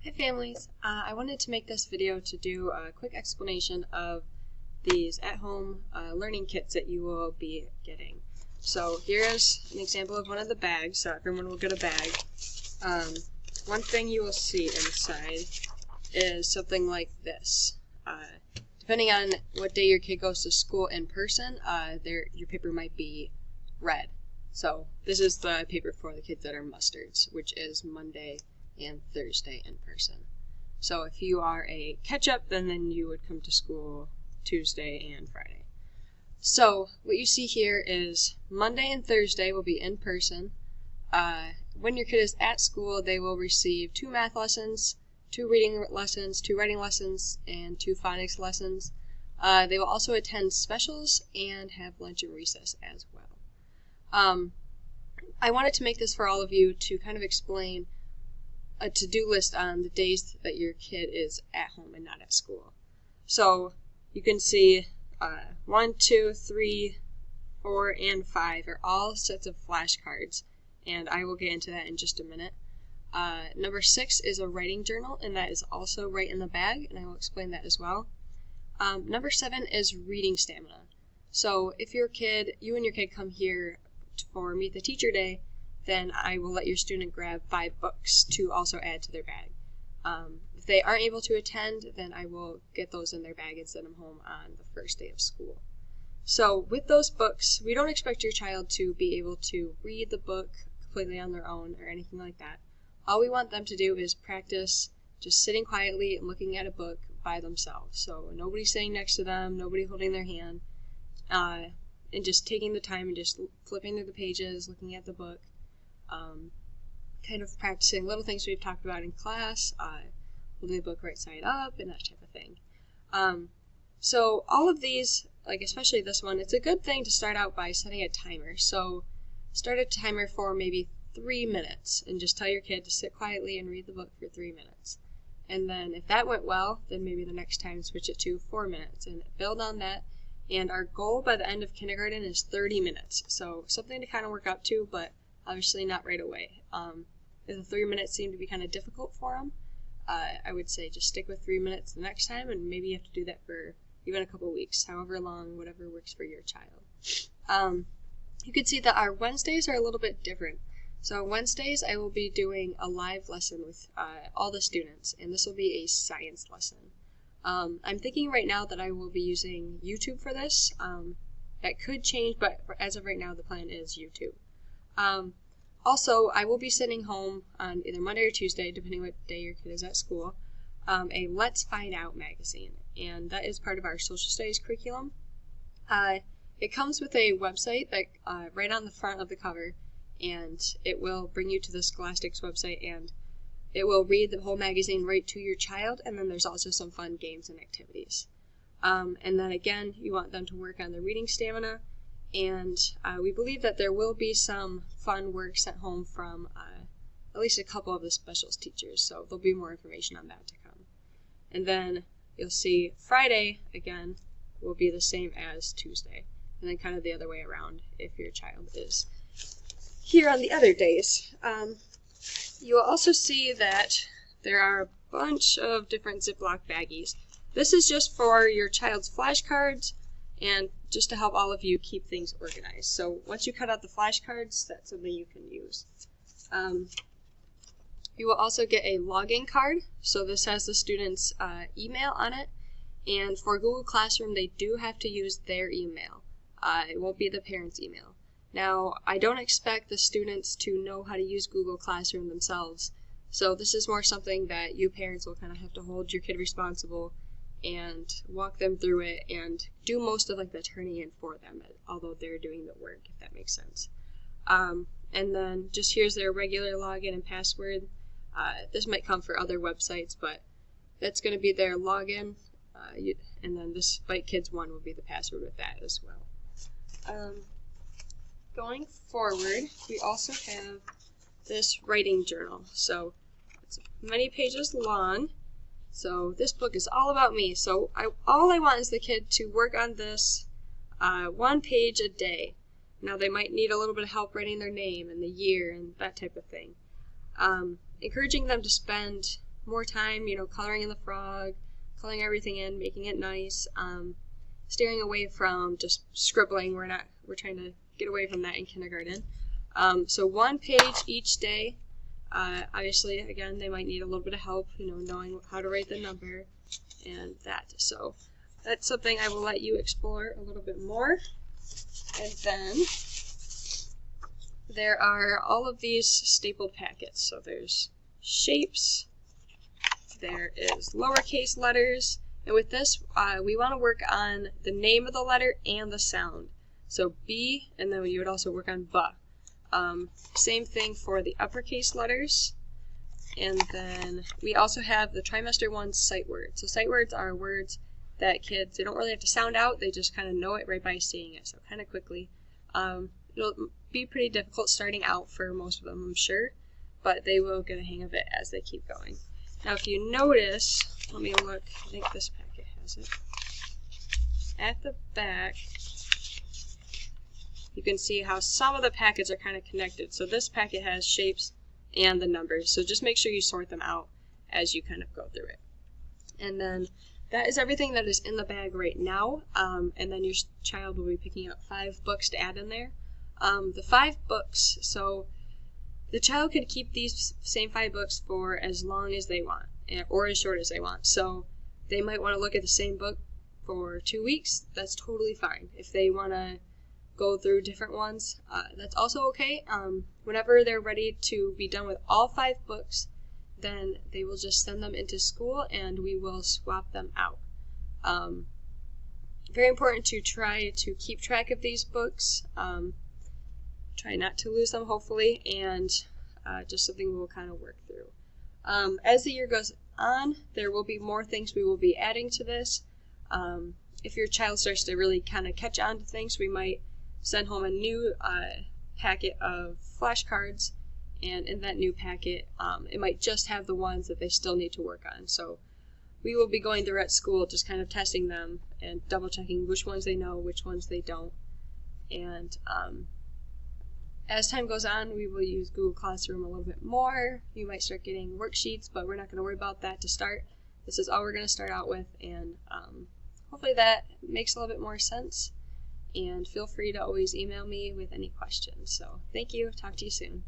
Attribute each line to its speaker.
Speaker 1: Hi families, I wanted to make this video to do a quick explanation of these at-home learning kits that you will be getting. So here's an example of one of the bags, so everyone will get a bag. One thing you will see inside is something like this. Depending on what day your kid goes to school in person, your paper might be red. So this is the paper for the kids that are mustards, which is Monday and Thursday in person. So if you are a catch-up, then you would come to school Tuesday and Friday. So what you see here is Monday and Thursday will be in person. When your kid is at school, they will receive 2 math lessons, 2 reading lessons, 2 writing lessons, and 2 phonics lessons. They will also attend specials and have lunch and recess as well. I wanted to make this for all of you to kind of explain a to-do list on the days that your kid is at home and not at school. So you can see 1, 2, 3, 4, and 5 are all sets of flashcards, and I will get into that in just a minute. Number 6 is a writing journal, and that is also right in the bag, and I will explain that as well. Number 7 is reading stamina. So if you and your kid come here for Meet the Teacher Day, then I will let your student grab 5 books to also add to their bag. If they aren't able to attend, then I will get those in their bag and send them home on the first day of school. So with those books, we don't expect your child to be able to read the book completely on their own or anything like that. All we want them to do is practice just sitting quietly and looking at a book by themselves. So nobody sitting next to them, nobody holding their hand, and just taking the time and just flipping through the pages, looking at the book. Kind of practicing little things we've talked about in class, holding the book right side up, and that type of thing. So all of these, like especially this one, it's a good thing to start out by setting a timer. So start a timer for maybe 3 minutes, and just tell your kid to sit quietly and read the book for 3 minutes. And then if that went well, then maybe the next time switch it to 4 minutes, and build on that. And our goal by the end of kindergarten is 30 minutes. So something to kind of work up to, but obviously not right away. If the 3 minutes seem to be kind of difficult for them, I would say just stick with 3 minutes the next time, and maybe you have to do that for even a couple weeks, however long, whatever works for your child. You can see that our Wednesdays are a little bit different. So Wednesdays I will be doing a live lesson with all the students, and this will be a science lesson. I'm thinking right now that I will be using YouTube for this. That could change, but as of right now the plan is YouTube. Also, I will be sending home on either Monday or Tuesday, depending what day your kid is at school, a Let's Find Out magazine, and that is part of our social studies curriculum. It comes with a website that right on the front of the cover, and it will bring you to the Scholastics website, and it will read the whole magazine right to your child, and then there's also some fun games and activities. And then again, you want them to work on their reading stamina, and we believe that there will be some fun work sent home from at least a couple of the specials teachers, so there'll be more information on that to come. And then you'll see Friday, again, will be the same as Tuesday, and then kind of the other way around if your child is here on the other days. You will also see that there are a bunch of different Ziploc baggies. This is just for your child's flashcards, and just to help all of you keep things organized. So once you cut out the flashcards, that's something you can use. You will also get a login card. So this has the student's email on it. And for Google Classroom, they do have to use their email. It won't be the parent's email. Now, I don't expect the students to know how to use Google Classroom themselves. So this is more something that you parents will kind of have to hold your kid responsible and walk them through it and do most of like the turning in for them, although they're doing the work, if that makes sense. And then just here's their regular login and password. This might come for other websites, but that's going to be their login, and then this Bite Kids one will be the password with that as well. Going forward, we also have this writing journal. So it's many pages long. So this book is all about me. So all I want is the kid to work on this 1 page a day. Now they might need a little bit of help writing their name and the year and that type of thing. Encouraging them to spend more time, coloring in the frog, coloring everything in, making it nice, steering away from just scribbling. We're trying to get away from that in kindergarten. So 1 page each day. Obviously, again, they might need a little bit of help, knowing how to write the number and that. So that's something I will let you explore a little bit more. And then there are all of these stapled packets. So there's shapes, there is lowercase letters, and with this we want to work on the name of the letter and the sound. So B, and then you would also work on B. Same thing for the uppercase letters. And then we also have the trimester 1 sight words. So sight words are words that kids, they don't really have to sound out, they just kind of know it right by seeing it, so kind of quickly. It'll be pretty difficult starting out for most of them, I'm sure, but they will get a hang of it as they keep going. Now if you notice, let me look, I think this packet has it. At the back, you can see how some of the packets are kind of connected. So this packet has shapes and the numbers, so just make sure you sort them out as you kind of go through it. And then that is everything that is in the bag right now, and then your child will be picking up 5 books to add in there. The 5 books, so the child could keep these same 5 books for as long as they want, or as short as they want. So they might want to look at the same book for 2 weeks, that's totally fine. If they want to go through different ones, that's also okay. Whenever they're ready to be done with all 5 books, then they will just send them into school and we will swap them out. Very important to try to keep track of these books. Try not to lose them, hopefully, and just something we'll kind of work through. As the year goes on, there will be more things we will be adding to this. If your child starts to really kind of catch on to things, we might send home a new packet of flashcards, and in that new packet, it might just have the ones that they still need to work on. So we will be going through at school, just kind of testing them and double checking which ones they know, which ones they don't. And as time goes on, we will use Google Classroom a little bit more. You might start getting worksheets, but we're not going to worry about that to start. This is all we're going to start out with, and hopefully that makes a little bit more sense. And feel free to always email me with any questions. So thank you. Talk to you soon.